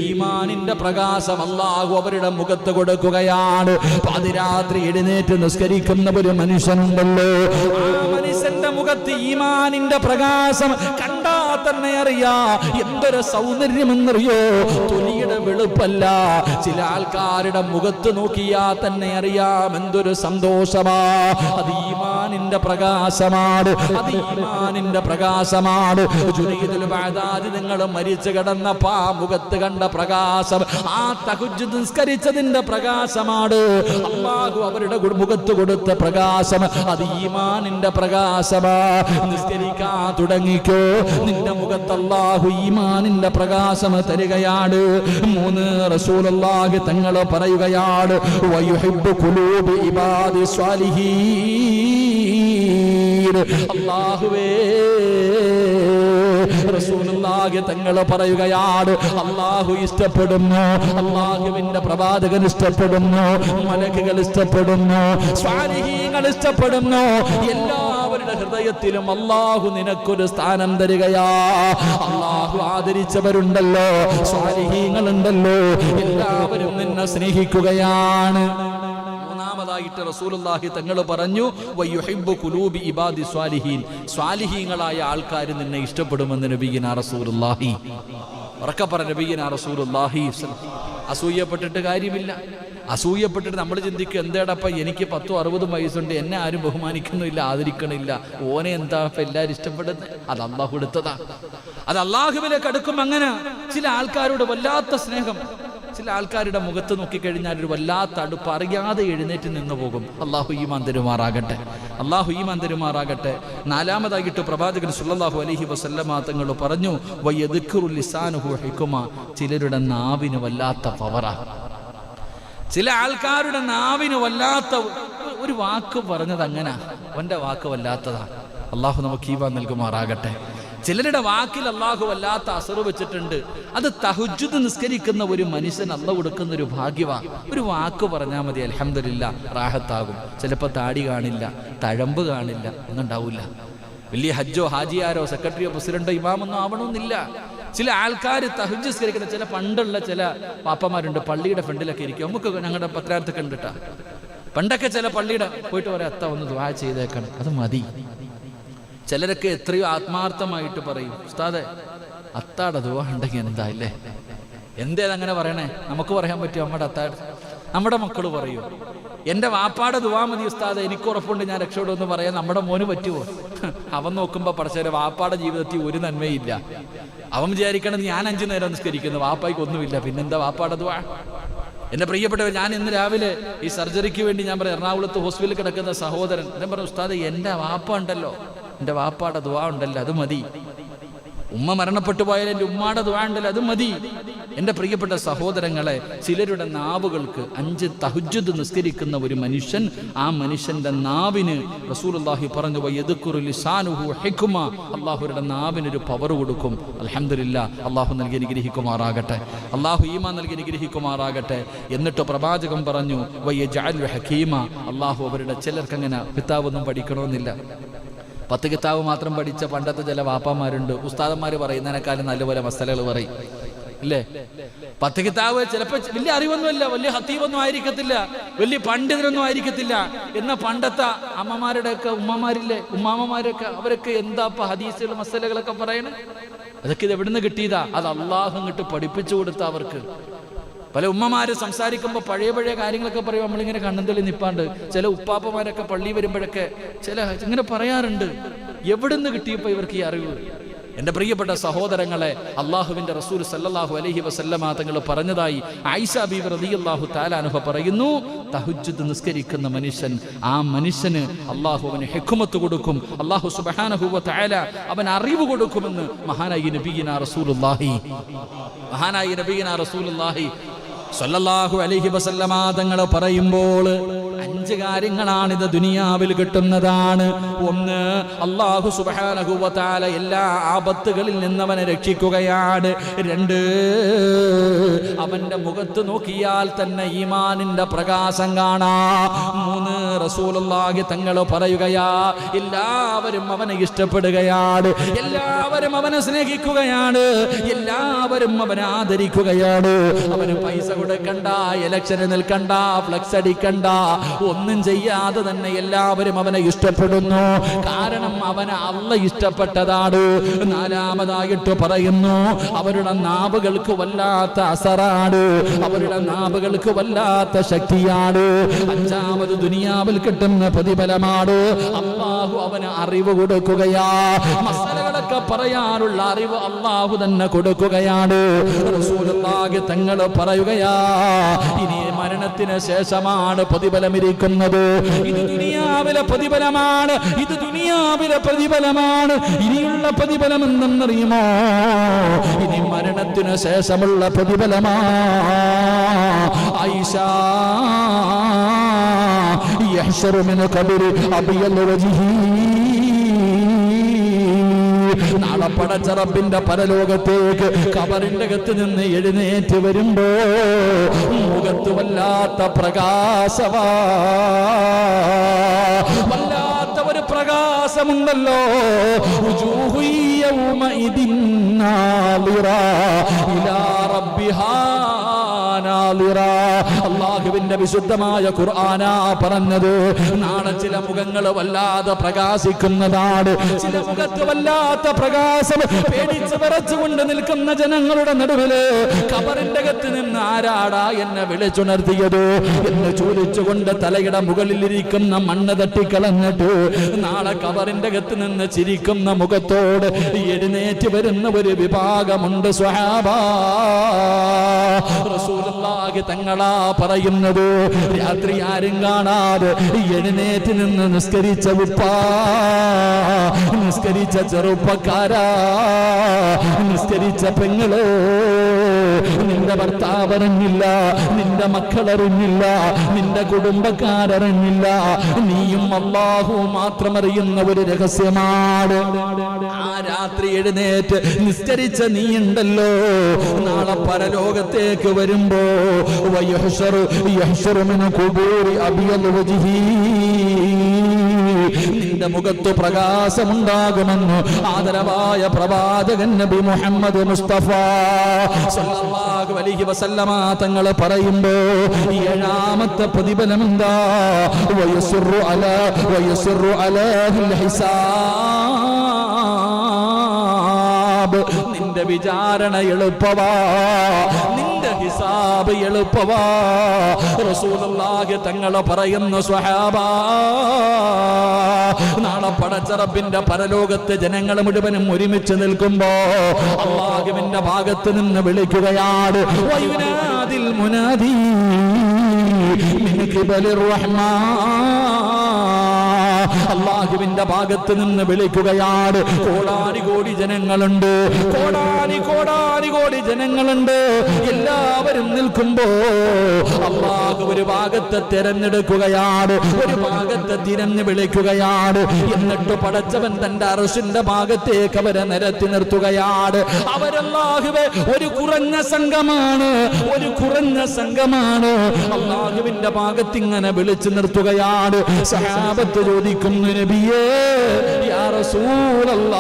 ഈമാനിന്റെ പ്രകാശം അല്ലാഹു അവരുടെ മുഖത്ത് കൊടുക്കുകയാണ്. പാതിരാത്രി എഴുന്നേറ്റ് നിസ്കരിക്കുന്ന ഒരു മനുഷ്യനുണ്ടല്ലോ, ആ മനുഷ്യന്റെ മുഖത്ത് ഈമാനിന്റെ പ്രകാശം കണ്ടാ തന്നെ അറിയാ എന്തൊരു സൗന്ദര്യമെന്നറിയോ. തൊലിയുടെ വെളുപ്പല്ല, ചില ആൾക്കാരുടെ മുഖത്ത് നോക്കിയാ തന്നെ അറിയാം എന്തൊരു സന്തോഷമാ. അത് ഈമാനിന്റെ പ്രകാശമാണ്, അത് ഈമാനിന്റെ പ്രകാശമാണ്. ജുനൈദുൽ ബഅദാദി നിങ്ങൾ മരിച്ചു കിടന്നപ്പാ മുഖത്ത് കണ്ട പ്രകാശം ആ തഹജ്ജുദ് നിസ്കരിച്ചതിന്റെ പ്രകാശമാണ്. അല്ലാഹു അവരുടെ മുഖത്ത് കൊടുത്ത പ്രകാശം അത് ഈമാനിന്റെ പ്രകാശമാ. നിസ്കരിക്കാൻ തുടങ്ങിക്കോ, നിന്റെ മുഖത്ത് അല്ലാഹു ഈമാനിന്റെ പ്രകാശം തരികയാണ്. 3 റസൂലുള്ളാഹി തങ്ങൾ പറയുകയാണ്, വയുഹിബ്ബു ഖുലൂബി ഇബാദി സ്വാലിഹീൻ. അല്ലാഹുവേ റസൂലുള്ളാഹി തങ്ങൾ പറയുകയാണ്, അല്ലാഹു ഇഷ്ടപ്പെടുന്നു, അല്ലാഹുവിന്റെ പ്രവാചകൻ ഇഷ്ടപ്പെടുന്നു, മലക്കുകൾ ഇഷ്ടപ്പെടുന്നു, സ്വാലിഹീങ്ങൾ ഇഷ്ടപ്പെടുന്നു. എല്ലാവരുടെ ഹൃദയത്തിലും അല്ലാഹു നിനക്കൊരു സ്ഥാനം തരികയാ. അല്ലാഹു ആദരിച്ചവരുണ്ടല്ലോ, സ്വാലിഹീങ്ങളുണ്ടല്ലോ, എല്ലാവരും നിന്നെ സ്നേഹിക്കുകയാണ്. മൂന്നാമതായിട്ട് റസൂലുള്ളാഹി തങ്ങൾ പറഞ്ഞു, വയുഹിബ്ബു ഖുലൂബി ഇബാദി സ്വാലിഹീൻ. സ്വാലിഹീങ്ങളായ ആൾക്കാർ നിന്നെ ഇഷ്ടപ്പെടുമെന്ന് നബിയിനാ റസൂലുള്ളാഹി ഉറക്കെ പറഞ്ഞ നബിയിനാ റസൂലുള്ളാഹി. അസൂയപ്പെട്ടിട്ട് കാര്യമില്ല. അസൂയപ്പെട്ടിട്ട് നമ്മൾ ചിന്തിക്കും, എന്തേടപ്പ എനിക്ക് 10-60 വയസ്സുണ്ട്, എന്നെ ആരും ബഹുമാനിക്കുന്നില്ല, ആദരിക്കണില്ല, ഓനെ എന്താ എല്ലാവരും ഇഷ്ടപ്പെടുന്നത്? അത് അള്ളാഹു എടുത്തതാ. അത് അള്ളാഹുവിലേക്ക് അടുക്കും. അങ്ങനെ ചില ആൾക്കാരോട് വല്ലാത്ത സ്നേഹം, ചില ആൾക്കാരുടെ മുഖത്ത് നോക്കിക്കഴിഞ്ഞാൽ ഒരു വല്ലാത്ത അടുപ്പ്, അറിയാതെ എഴുന്നേറ്റ് നിന്ന് പോകും. അള്ളാഹു ഈമാൻ തരുമാറാകട്ടെ, അള്ളാഹു ഈമാൻ തരുമാറാകട്ടെ. 4മതായിട്ട് പ്രവാചകൻ സല്ലല്ലാഹു അലൈഹി വസല്ലമ തങ്ങൾ പറഞ്ഞു, വയദ്കുറു ലിസാനുഹു ഹിക്മ. ചിലരുടെ നാവിന് വല്ലാത്ത പവറാ. ചില ആൾക്കാരുടെ നാവിന് വല്ലാത്ത ഒരു വാക്ക് പറഞ്ഞത് അങ്ങനെ, അവന്റെ വാക്ക് വല്ലാത്തതാ. അള്ളാഹു നമുക്ക് ഈമാൻ നൽകുമാറാകട്ടെ. ചിലരുടെ വാക്കിൽ അള്ളാഹു വല്ലാത്ത അസറ് വെച്ചിട്ടുണ്ട്. അത് തഹജ്ജുദ് നിസ്കരിക്കുന്ന ഒരു മനുഷ്യൻ അള്ളാഹു കൊടുക്കുന്ന ഒരു ഭാഗ്യവാ. ഒരു വാക്ക് പറഞ്ഞാൽ മതി, അൽഹംദുലില്ലാ, റാഹത്താകും. ചിലപ്പോൾ താടി കാണില്ല, തഴമ്പ് കാണില്ല, ഒന്നും ഉണ്ടാവില്ല. വലിയ ഹജ്ജോ ഹാജിയാരോ സെക്രട്ടറിയോ പ്രസിഡന്റോ ഇമാമൊന്നും ആവണമെന്നില്ല. ചില ആൾക്കാർ തഹജ്ജുദ് നിസ്കരിക്കുന്ന ചില പണ്ടുള്ള ചില പാപ്പമാരുണ്ട്, പള്ളിയുടെ ഫ്രണ്ടിലൊക്കെ ഇരിക്കും. നമുക്ക് ഞങ്ങളുടെ പത്രാർത്ഥൊക്കെ ഉണ്ട് കേട്ടോ. പണ്ടൊക്കെ ചില പള്ളിയുടെ പോയിട്ട് പറയാം, അത്ത ഒന്ന് ദുആ ചെയ്തേക്കണം, അത് മതി. ചിലരൊക്കെ എത്രയോ ആത്മാർത്ഥമായിട്ട് പറയും, ഉസ്താദെ അത്താടെ ദുആ ഉണ്ടെങ്കിൽ എന്താ ഇല്ലേ, എന്തേതങ്ങനെ പറയണേ? നമുക്ക് പറയാൻ പറ്റുമോ? നമ്മുടെ മക്കൾ പറയൂ, എൻ്റെ വാപ്പാടെ ദുആ മതി ഉസ്താദെ, എനിക്ക് ഉറപ്പുണ്ട് ഞാൻ രക്ഷപ്പെടുമെന്ന് പറയാൻ നമ്മുടെ മോന് പറ്റുമോ? അവൻ നോക്കുമ്പോൾ പഠിച്ചവരെ വാപ്പാടെ ജീവിതത്തിൽ ഒരു നന്മയില്ല. അവൻ വിചാരിക്കണത് ഞാൻ 5 നേരം നിസ്കരിക്കുന്നു, വാപ്പായ്ക്ക് ഒന്നുമില്ല, പിന്നെന്താ വാപ്പാടെ ദുആ? എൻ്റെ പ്രിയപ്പെട്ടവർ, ഞാൻ ഇന്ന് രാവിലെ ഈ സർജറിക്ക് വേണ്ടി ഞാൻ പറയാം, എറണാകുളത്ത് ഹോസ്പിറ്റലിൽ കിടക്കുന്ന സഹോദരൻ ഞാൻ പറഞ്ഞു, ഉസ്താദെ എൻ്റെ വാപ്പ ഉണ്ടല്ലോ, എൻ്റെ വാപ്പാടെ ദുആ ഉണ്ടല്ലോ, അത് മതി. ഉമ്മ മരണപ്പെട്ടു പോയാൽ എൻ്റെ ഉമ്മാടെ ദുആ ഉണ്ടല്ലോ, അത് മതി. എൻ്റെ പ്രിയപ്പെട്ട സഹോദരങ്ങളെ, ചിലരുടെ നാവുകൾക്ക് 5 തഹജ്ജുദ് നിസ്കരിക്കുന്ന ഒരു മനുഷ്യൻ, ആ മനുഷ്യന്റെ നാവിന് റസൂലുള്ളാഹി പറഞ്ഞു, വയദ്കുറു ലിസാനുഹു ഹിക്മ. അല്ലാഹുവിന്റെ നാവിനൊരു പവർ കൊടുക്കും. അൽഹംദുലില്ലാ, അല്ലാഹു നൽകി അനുഗ്രഹിക്കുമാറാകട്ടെ, അല്ലാഹു ഈമാൻ നൽകി അനുഗ്രഹിക്കുമാറാകട്ടെ. എന്നിട്ട് പ്രവാചകൻ പറഞ്ഞു, വയജഅലു ഹകീമ. അല്ലാഹു അവരുടെ ചിലർക്ക് അങ്ങനെ കിതാബൊന്നും പഠിക്കണമെന്നില്ല, 10 കിതാബ് മാത്രം പഠിച്ച പണ്ടത്തെ ചില വാപ്പമാരുണ്ട്. ഉസ്താദന്മാർ പറയുന്നതിനേക്കാളും നല്ലപോലെ മസലകൾ പറയും, ഇല്ലേ? 10 കിതാബ് ചിലപ്പോൾ വലിയ അറിവൊന്നുമില്ല, വലിയ ഹത്തീബൊന്നും ആയിരിക്കത്തില്ല, വലിയ പണ്ഡിതരൊന്നും ആയിരിക്കത്തില്ല. എന്നാൽ പണ്ടത്തെ അമ്മമാരുടെയൊക്കെ ഉമ്മമാരില്ലേ, ഉമ്മാമ്മമാരൊക്കെ, അവരൊക്കെ എന്താ ഇപ്പൊ ഹദീസുകൾ മസലകളൊക്കെ പറയണേ? അതൊക്കെ ഇത് എവിടുന്ന് കിട്ടിയതാ? അത് അള്ളാഹു ഇങ്ങോട്ട് പഠിപ്പിച്ചു കൊടുത്ത അവർക്ക്. പല ഉമ്മമാര് സംസാരിക്കുമ്പോൾ പഴയ പഴയ കാര്യങ്ങളൊക്കെ പറയും, നമ്മളിങ്ങനെ കണ്ണും തെളി നിപ്പാണ്ട്. ചില ഉപ്പാപ്പമാരൊക്കെ പള്ളി വരുമ്പോഴൊക്കെ ഇങ്ങനെ പറയാറുണ്ട്, എവിടുന്ന് കിട്ടിയപ്പോ ഇവർക്ക് ഈ അറിവ്? എൻ്റെ പ്രിയപ്പെട്ട സഹോദരങ്ങളെ, അള്ളാഹുവിൻ്റെ റസൂൽ സല്ലല്ലാഹു അലൈഹി വസല്ലമ തങ്ങൾ പറഞ്ഞതായി ആയിഷ ബീവി റളിയല്ലാഹു തആല അൻഹ പറയുന്നു, തഹജ്ജുദ് നിസ്കരിക്കുന്ന മനുഷ്യൻ, ആ മനുഷ്യന് അള്ളാഹു അവന് ഹിക്മത്ത് കൊടുക്കും, അള്ളാഹു സുബ്ഹാനഹു വ തആല അവൻ അറിവ് കൊടുക്കുമെന്ന് മഹാനായ നബിയിനാ റസൂലുള്ളാഹി സല്ലല്ലാഹു അലൈഹി വസല്ലമ തങ്ങൾ പറയുമ്പോൾ 5 കാര്യങ്ങളാണിത് ദുനിയാവിൽ കിട്ടുന്നതാണ്. ഒന്ന്, അല്ലാഹു സുബ്ഹാനഹു വ തആല എല്ലാ ആപത്തുകളിൽ നിന്നവനെ രക്ഷിക്കുകയാണ്. 2, അവന്റെ മുഖത്ത് നോക്കിയാൽ തന്നെ ഈമാനിന്റെ പ്രകാശം കാണാം. 3, റസൂലുള്ളാഹി തങ്ങൾ പറയുകയാ, എല്ലാവരും അവനെ ഇഷ്ടപ്പെടുകയാണ്, എല്ലാവരും അവനെ സ്നേഹിക്കുകയാണ്, എല്ലാവരും അവനെ ആദരിക്കുകയാണ്. അവന് പൈസ കൊടുക്കണ്ട, ഇലക്ഷന് നിൽക്കണ്ട, ഫ്ലക്സ് അടിക്കണ്ട, ഒന്നും ചെയ്യാതെ തന്നെ എല്ലാവരും അവനെ ഇഷ്ടപ്പെടുന്നു. കാരണം അവനെ അല്ലാഹ് ഇഷ്ടപ്പെട്ടതാണ്. 4മതായിട്ട് പറയുന്നു, അവരുടെ നാവുകൾക്ക് വല്ലാത്ത അസറാണ്, അവരുടെ നാവുകൾക്ക് വല്ലാത്ത ശക്തിയാണ്. 5മത് ദുനിയാവിൽ കിട്ടുന്ന പ്രതിഫലമാണ്, അല്ലാഹു അവന് അറിവ് കൊടുക്കുകയാ. മസലകളൊക്കെ പറയാനുള്ള അറിവ് അല്ലാഹു തന്നെ കൊടുക്കുകയാണ്. റസൂലുള്ളാഹി തങ്ങൾ പറയുകയാ, ഇനി മരണത്തിന് ശേഷമാണ് പ്രതിഫലം ഇരിക്കുന്നത്. ഇത് ദുനിയാവിലെ പ്രതിഫലമാണ്, ഇത് ദുനിയാവിലെ പ്രതിഫലമാണ്. ഇനിയുള്ള പ്രതിഫലം എന്തെന്നറിയുമോ? ഇനി മരണത്തിന് ശേഷമുള്ള പ്രതിഫലമാ. ആയിഷ യഹ്ശറു മിൻ ഖബരി അബിയൽ വജ്ഹി, നാളെ പടച്ച റബ്ബിന്റെ പരലോകത്തേക്ക് ഖബറിന്റെ അകത്ത് നിന്ന് എഴുന്നേറ്റ് വരുമ്പോ മുഖത്ത് വല്ലാത്ത പ്രകാശവാ, വല്ലാത്ത ഒരു പ്രകാശമുണ്ടല്ലോ. വുജൂഹു യൗമഇദിൻ നാളിറ ഇലാ റബ്ബിഹാ നാളിറ. അല്ലാഹുവിന്റെ വിശുദ്ധമായ ഖുർആനാ പറഞ്ഞത്, നാളെ ചില മുഖങ്ങൾ വല്ലാതെ പ്രകാശിക്കുന്നതാണ്, ചില മുഖത്ത് വല്ലാത്ത പ്രകാശം. പേടിച്ച് വിറച്ചുകൊണ്ട് നിൽക്കുന്ന ജനങ്ങളുടെ നടുവില് ഖബറിന്റെ അകത്ത് നിന്ന് ആരാടാ എന്നെ വിളിച്ചുണർത്തിയത് എന്ന് ചോദിച്ചുകൊണ്ട് തലയുടെ മുകളിലിരിക്കുന്ന മണ്ണ് തട്ടിക്കളഞ്ഞിട്ട് നാളെ ഖബറിന്റെ അകത്ത് നിന്ന് ചിരിക്കുന്ന മുഖത്തോട് എഴുന്നേറ്റ് വരുന്ന ഒരു വിഭാഗമുണ്ട്. സ്വഹാബാ, റസൂലുള്ളാഹി തങ്ങളാ പറയുന്നത്, രാത്രി ആരും കാണാതെ എഴുന്നേറ്റ് നിന്ന് നിസ്കരിച്ച ഉപ്പാ, നിസ്കരിച്ച ചെറുപ്പക്കാരാ, നിസ്കരിച്ച പെങ്ങള്, നിന്റെ ഭർത്താവ് അറിഞ്ഞില്ല, നിന്റെ മക്കളറിഞ്ഞില്ല, നിന്റെ കുടുംബക്കാരറിഞ്ഞില്ല, നീയും അല്ലാഹുവും മാത്രം അറിയുന്ന ഒരു രഹസ്യമാണ്. ആ രാത്രി എഴുന്നേറ്റ് നിസ്കരിച്ച നീ ഉണ്ടല്ലോ, നാളെ പരലോകത്തേക്ക് വരുമ്പോ നിന്റെ മുഖത്ത് പ്രകാശമുണ്ടാകുമെന്ന് ആദരവായ പ്രവാചകൻ നബി മുഹമ്മദ് മുസ്തഫ സല്ലല്ലാഹു അലൈഹി വസല്ലമ തങ്ങൾ പറയുമ്പോ 7ാമത്തെ പ്രതിഫലം എന്താ? വയസ്റു അലാഹിൽ ഹിസാബ്. നിന്റെ വിചാരണ എളുപ്പവാ, നിന്റെ ഹിസാബ് എളുപ്പവാ. റസൂലുള്ളാഹി തങ്ങൾ പറയുന്നു, സ്വഹാബാ, നാളെ പടച്ച റബ്ബിന്റെ പരലോകത്തെ ജനങ്ങൾ മുഴുവനും ഒരുമിച്ച് നിൽക്കുമ്പോ അല്ലാഹുവിന്റെ ഭാഗത്ത് നിന്ന് വിളിക്കുകയാണ്, വയുനാദിൽ മുനാദി മിൻ ഖിബലിർ റഹ്മാൻ. അല്ലാഹുവിന്റെ ഭാഗത്ത് നിന്ന് വിളിക്കുകയാണ്. കോടാനുകോടി ജനങ്ങളുണ്ട്, കോടാനുകോടി ജനങ്ങളുണ്ട്. എല്ലാവരും നിൽക്കുമ്പോ അല്ലാഹു ഒരു ഭാഗത്തെ തിരഞ്ഞെടുക്കുകയാണ്, ഒരു ഭാഗത്തെ തിരഞ്ഞു വിളിക്കുകയാണ്. എന്നിട്ട് പടച്ചവൻ തന്റെ അർശിന്റെ ഭാഗത്തേക്ക് അവരെ നിരത്തി നിർത്തുകയാണ്. അവരല്ലാഹുവേ ഒരു കുറഞ്ഞ സംഘമാണ്, ഒരു കുറഞ്ഞ സംഘമാണ്. അല്ലാഹുവിന്റെ ഭാഗത്ത് ഇങ്ങനെ വിളിച്ചു നിർത്തുകയാണ്. സഹാബത്ത് ചോദിക്കുന്നു, നബിയേ, യാ റസൂലല്ലാഹ്,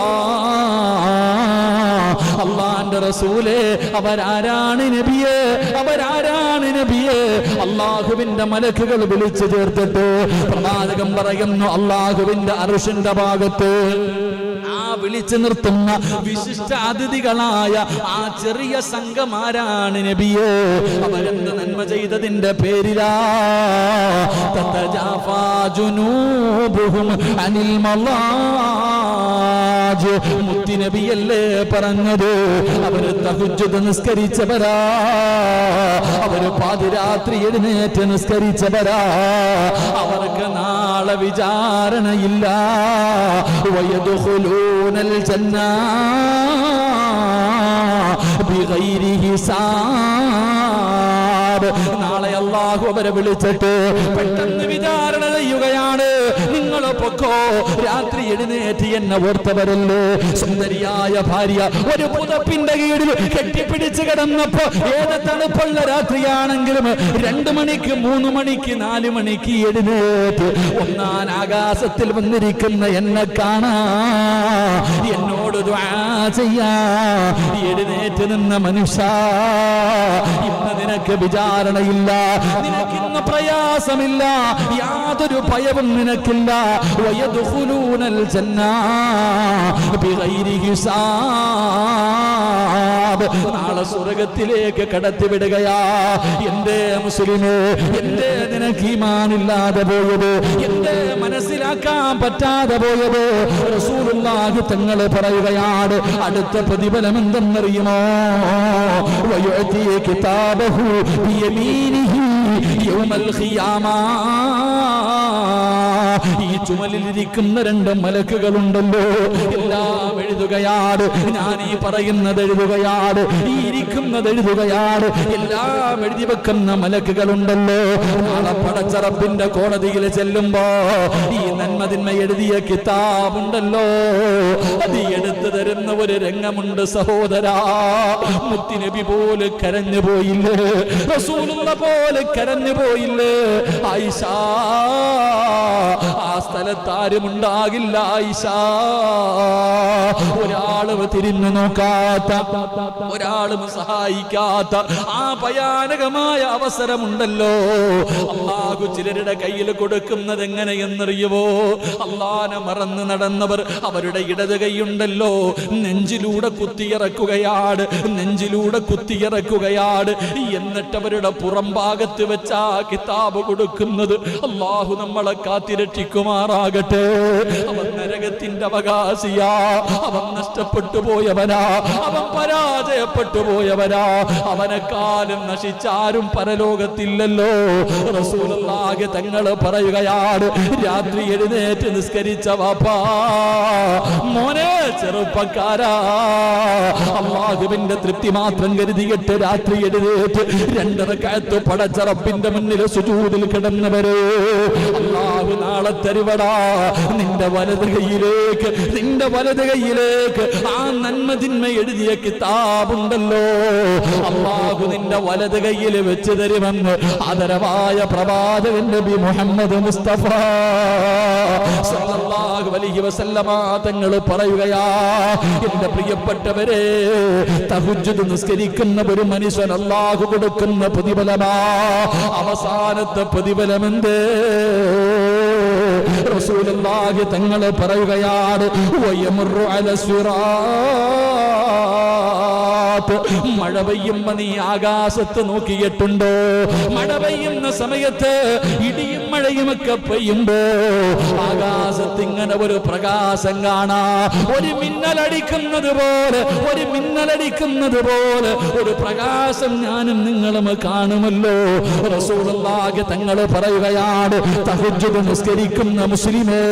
അല്ലാഹുവിന്റെ റസൂലേ, അവരാരാണ് നബിയേ, അവരാരാണ് നബിയേ? അല്ലാഹുവിന്റെ മലക്കുകൾ വിളിച്ചു ചേർത്തിട്ട് പ്രവാചകൻ പറയുന്നു, അല്ലാഹുവിന്റെ അർശിന്റെ ഭാഗത്ത്, ആ വിളിച്ചു നിർത്തുന്ന വിശിഷ്ട അതിഥികളായ ആ ചെറിയ സംഘമാരാണ് നബിയേ. അവരെന്ത് നന്മ ചെയ്തതിന്റെ പേരിലാ? തതജാഫാ ജുനൂബുഹും അനിൽ മളാജ്. മുത്തി നബിയല്ലേ പറഞ്ഞത്? അവര് തഹജ്ജുദ് നിസ്കരിച്ചവരാ, അവര് പാതിരാത്രി എഴുന്നേറ്റ് നിസ്കരിച്ചവരാ. അവർക്ക് നാളെ വിചാരണയില്ല. വയദ്ഖുലൂനൽ ജന്ന ബിഗൈരി ഹിസാബ്. നാളെ അല്ലാഹു അവരെ വിളിച്ചിട്ട് പെട്ടെന്ന് വിചാരണ ചെയ്യുകയാണ്. നിങ്ങൾ പൊക്കോ, രാത്രി എഴുന്നേറ്റ് എന്നെ ഓർത്തവരല്ലേ. സുന്ദരിയായ ഭാര്യ ഒരു പുതപ്പിന്റെ കീഴിൽ കെട്ടിപ്പിടിച്ച് കിടന്നപ്പോ ഏത് തണുപ്പുള്ള രാത്രിയാണെങ്കിലും 2 മണിക്ക് 3 മണിക്ക് 4 മണിക്ക് എഴുന്നേറ്റ് ഒന്നാം ആകാശത്തിൽ വന്നിരിക്കുന്ന എന്നെ കാണാ, എന്നോട് ദുആ ചെയ്യാ. എഴുന്നേറ്റ് നിന്ന മനുഷ്യ, ഇന്ന് നിനക്ക് വിചാരണയില്ല, നിനക്കിന്ന് പ്രയാസമില്ല, യാതൊരു ഭയവും നിനക്കില്ല. വയദ്ഖുലൂനൽ ജന്ന ബിഗൈരി ഹിസാബ്. നാളെ സ്വർഗ്ഗത്തിലേക്ക് കടത്തിവിടുകയാ. എന്റെ മുസ്ലിമേ, എന്റെ നിനക്ക് ഈമാനില്ലാതെ പോയത്, എന്റെ മനസ്സിലാക്കാൻ പറ്റാതെ പോയത്, റസൂലുള്ളാഹി തങ്ങൾ പറയുകയാണ് അടുത്ത പ്രതിഫലം എന്തെന്നറിയുമോ? വയുഅതി കിതാബഹു ബിയമീനിഹി യൗമൽ ഖിയാമ. ഈ ചുമലിലിരിക്കുന്ന 2 മലക്കുകളുണ്ടല്ലോ, എല്ലാം എഴുതുകയാണ്. ഞാൻ ഈ പറയുന്നത് എഴുതുകയാണ്, ഈ ഇരിക്കുന്നത് എഴുതുകയാണ്. എല്ലാം എഴുതി വെക്കുന്ന മലക്കുകളുണ്ടല്ലോ. നാളെ പടച്ച റബ്ബിന്റെ കോടതിയിൽ ചെല്ലുമ്പോ ഈ നന്മതിന്മ എഴുതിയ കിതാബുണ്ടല്ലോ, അത് എടുത്തു തരുന്ന ഒരു രംഗമുണ്ട് സഹോദരാ. മുത്തുനബി പോലെ കരഞ്ഞു പോയില്ലേ, റസൂലുള്ള പോലെ കരഞ്ഞു പോയില്ലേ ആയിഷ? ആ സ്ഥലത്താരും ഉണ്ടാകില്ല ആയിഷ. ഒരാളും തിരിഞ്ഞു നോക്കാത്ത, ഒരാളും സഹായിക്കാത്ത ആ ഭയാനകമായ അവസരമുണ്ടല്ലോ. അല്ലാഹു ചിലരുടെ കയ്യിൽ കൊടുക്കുന്നത് എങ്ങനെയെന്നറിയുവോ? അല്ലാഹനെ മറന്ന് നടന്നവർ അവരുടെ ഇടത് കൈയുണ്ടല്ലോ നെഞ്ചിലൂടെ കുത്തിയിറക്കുകയാണ്, നെഞ്ചിലൂടെ കുത്തിയിറക്കുകയാണ്. എന്നിട്ട് അവരുടെ പുറം ഭാഗത്ത് വെച്ച് ആ കിതാബ് കൊടുക്കുന്നത്. അല്ലാഹു നമ്മളെ കാത്തിരക്ഷിക്കുമാറാകട്ടെ. അവൻ നരകത്തിന്റെ അവകാശിയാ, അവൻ നഷ്ടപ്പെട്ടു പോയവനാ, അവൻ പരാജയപ്പെട്ടു പോയവനാ. അവനെക്കാളും നശിച്ചാരും പരലോകത്തില്ലല്ലോ. റസൂലുള്ളാഹി തങ്ങൾ പറയുകയാണ്, രാത്രി എഴുന്നേറ്റ് നിസ്കരിച്ച വാപ്പാ, മോനെ ചെറുപ്പക്കാരാ, അല്ലാഹുവിന്റെ തൃപ്തി മാത്രം കരുതിയിട്ട് രാത്രി എഴുന്നേറ്റ് 2 റക്അത്ത് പടച്ച റബ്ബിന്റെ മുന്നിൽ സുജൂദിൽ കിടന്നവരെ അല്ലാഹു നാളെ തരുവടാ. നിന്റെ വലത് കൈയിലേക്ക്, നിന്റെ വലത് കൈയിലേക്ക് ആ നന്മതിന്മ എഴുതിയ കിതാബുണ്ടല്ലോ, അല്ലാഹു നിന്റെ വലത് കൈയിൽ വെച്ച് തരുമെന്ന് ആദരവായ പ്രവാചകൻ നബി മുഹമ്മദ് മുസ്തഫ സല്ലല്ലാഹു അലൈഹി വസല്ലമ തങ്ങൾ പറയുകയാ. എന്റെ പ്രിയപ്പെട്ടവരെ, തഹജ്ജുദ് നിസ്കരിക്കുന്ന ഒരു മനുഷ്യൻ അല്ലാഹു കൊടുക്കുന്ന പ്രതിഫലമാ. അവസാനത്തെ പ്രതിഫലമെന്ത്? റസൂലുള്ളാഹി തങ്ങൾ പറയുകയാണ്, വയമുറു അല സിറാത്ത്. മഴ പെയ്യുമ്പോ നീ ആകാശത്ത് നോക്കിയിട്ടുണ്ടോ? മഴ പെയ്യുന്ന സമയത്ത് ഇടിയും മഴയുമൊക്കെ പെയ്യുമ്പോ ആകാശത്ത് ഇങ്ങനെ ഒരു പ്രകാശം കാണാ. ഒരു മിന്നലടിക്കുന്നത് പോലെ, ഒരു മിന്നലടിക്കുന്നത് പോലെ ഒരു പ്രകാശം ഞാനും നിങ്ങളും കാണുമല്ലോ. റസൂലുള്ളാഹി തങ്ങൾ പറയുകയാണ്, തഹജ്ജുദ് നിസ്കരിക്കുന്ന മുസ്ലിമേ,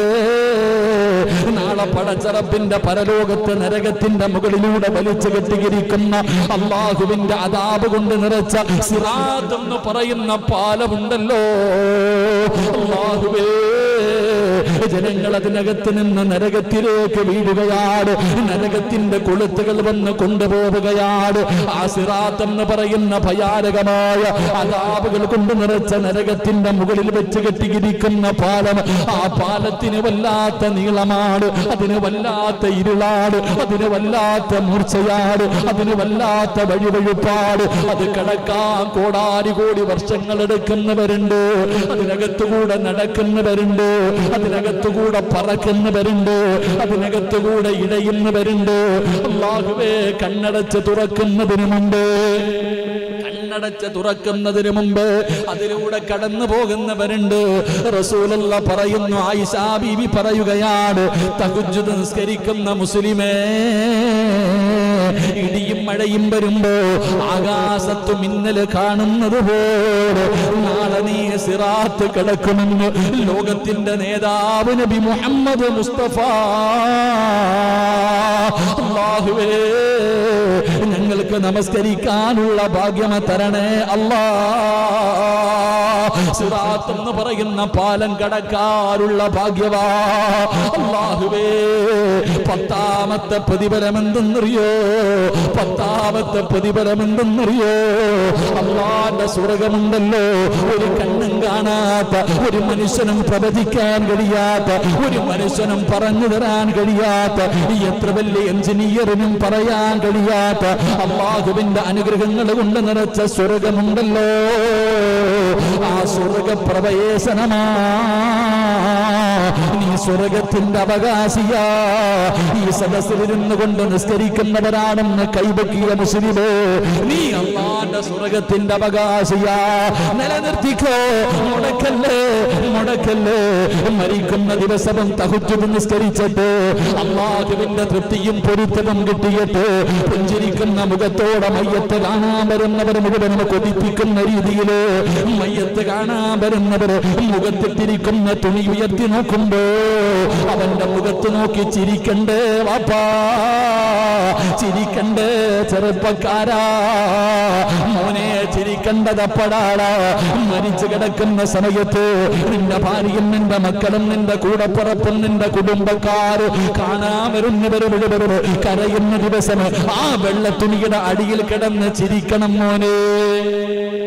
നാളെ പടച്ച റബ്ബിന്റെ പരലോകത്ത് നരകത്തിന്റെ മുകളിലൂടെ വലിച്ചു കെട്ടിയിരിക്കുന്ന അല്ലാഹുവിന്റെ അദാബ് കൊണ്ട് നിറച്ച സിറാത്ത് എന്ന് പറയുന്ന പാലമുണ്ടല്ലോ. അല്ലാഹുവേ, ജനങ്ങൾ അതിനകത്ത് നിന്ന് നരകത്തിലേക്ക് വീഴുകയാണ്. നരകത്തിന്റെ കൊളുത്തുകൾ വന്ന് കൊണ്ടുപോവുകയാണ്. ആ സിറാത്ത് എന്ന് പറയുന്ന ഭയാനകമായ അദാബുകൾ കൊണ്ട് നിറച്ച നരകത്തിന്റെ മുകളിൽ വെച്ച് കെട്ടിയിരിക്കുന്ന പാലം. ആ പാലത്തിന് വല്ലാത്ത നീളമാണ്, അതിന് വല്ലാത്ത ഇരുളാണ്, അതിന് വല്ലാത്ത മൂർച്ചയാണ്, അതിന് വല്ലാത്ത വഴിവഴുപ്പാട്. അത് കടക്കാൻ കോടാനുകോടി വർഷങ്ങൾ എടുക്കുന്നവരുണ്ട്, അതിനകത്തുകൂടെ നടക്കുന്നവരുണ്ട്, അതിനകത്ത് അതിനകത്തുകൂടെ പറക്കുന്നവരുണ്ട്, അതിനകത്തുകൂടെ ഇടയുന്നവരുണ്ട്. അല്ലാഹുവേ, കണ്ണടച്ച് തുറക്കുന്നതിന് മുമ്പ് അതിലൂടെ കടന്നു പോകുന്നവരുണ്ട്. റസൂലുള്ള പറയുന്നു, ആയിഷ ബീവി പറയുകയാണ്, തഹജ്ജുദ് നിസ്കരിക്കുന്ന മുസ്ലിമേ, ഇടിയും മഴയും വരുമ്പോ ആകാശത്ത് മിന്നൽ കാണുന്നത് പോലെ നാളെ നീ സിറാത്ത് കിടക്കുമെന്ന് ലോകത്തിന്റെ നേതാവ് നബി മുഹമ്മദ് മുസ്തഫ. അല്ലാഹുവേ, ഞങ്ങൾക്ക് നമസ്കരിക്കാനുള്ള ഭാഗ്യം തരണേ അല്ലാ. സിറാത്ത് എന്ന് പറയുന്ന പാലം കടക്കാനുള്ള ഭാഗ്യവാ അല്ലാഹുവേ. 10ാമത്തെ പ്രതിഫലം എന്തെന്നറിയോ? 10ാമത്തെ പ്രതിഫലം എന്തെന്നറിയോ? അല്ലാഹുവിന്റെ സ്വർഗമുണ്ടല്ലോ, ഒരു കണ്ണും കാണാത്ത, ഒരു മനുഷ്യനും പ്രവചിക്കാൻ കഴിയാത്ത, ഒരു മനുഷ്യനും പറഞ്ഞു തരാൻ കഴിയാത്ത, എത്ര വലിയ എഞ്ചിനീയറിനും പറയാൻ കഴിയാത്ത അല്ലാഹുവിന്റെ അനുഗ്രഹങ്ങൾ കൊണ്ട് നിറച്ച സ്വർഗമുണ്ടല്ലോ. ആ സ്വർഗപ്രവേശനമാ. നീ സ്വർഗത്തിന്റെ അവകാശിയാ. ഈ സദസ്സിലിരുന്നു കൊണ്ട് നിസ്കരിക്കുന്നവരാണെന്ന് കൈവക്കിയ മുസ്ലിമേ, നീ അല്ലാഹുവിന്റെ സ്വർഗത്തിന്റെ അവകാശിയാ. നിലനിർത്തിക്കോ, മുടക്കല്ലേ. മരിക്കുന്ന ദിവസവും തഹജ്ജുദ് നിസ്കരിച്ചിട്ട് അല്ലാഹുവിന്റെ തൃപ്തിയും പൊരുത്തവും കിട്ടിയിട്ട് പുഞ്ചിരിക്കുന്ന മുഖത്തോടെ മയ്യത്ത് കാണാൻ വരുന്നവർ മുഴുവനും കൊതിപ്പിക്കുന്ന രീതിയില് മയ്യത്ത് കാണാൻ വരുന്നവർ മുഖത്തിട്ടിരിക്കുന്ന തുണി ഉയർത്തി നോക്കുമ്പോ അവന്റെ മുഖത്ത് നോക്കി ചിരിക്കണ്ടേ വാപ്പാ, ചിരിക്കണ്ടേ ചെറുപ്പക്കാരാ, മോനെ ചിരിക്കണ്ടതപ്പടാളാ. മരിച്ചു കിടക്കുന്ന സമയത്ത് നിന്റെ ഭാര്യയും നിന്റെ മക്കളും നിന്റെ കൂടപ്പുറപ്പും നിന്റെ കുടുംബക്കാർ കാണാൻ വരുന്നവർ മുഴുവൻ കരയുന്ന ദിവസം ആ വെള്ളത്തുണിയുടെ അടിയിൽ കിടന്ന് ചിരിക്കണം മോനെ.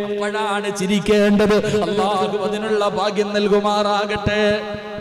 അപ്പോഴാണ് ചിരിക്കേണ്ടത്. അല്ലാഹു അതിനുള്ള ഭാഗ്യം നൽകുമാറാകട്ടെ.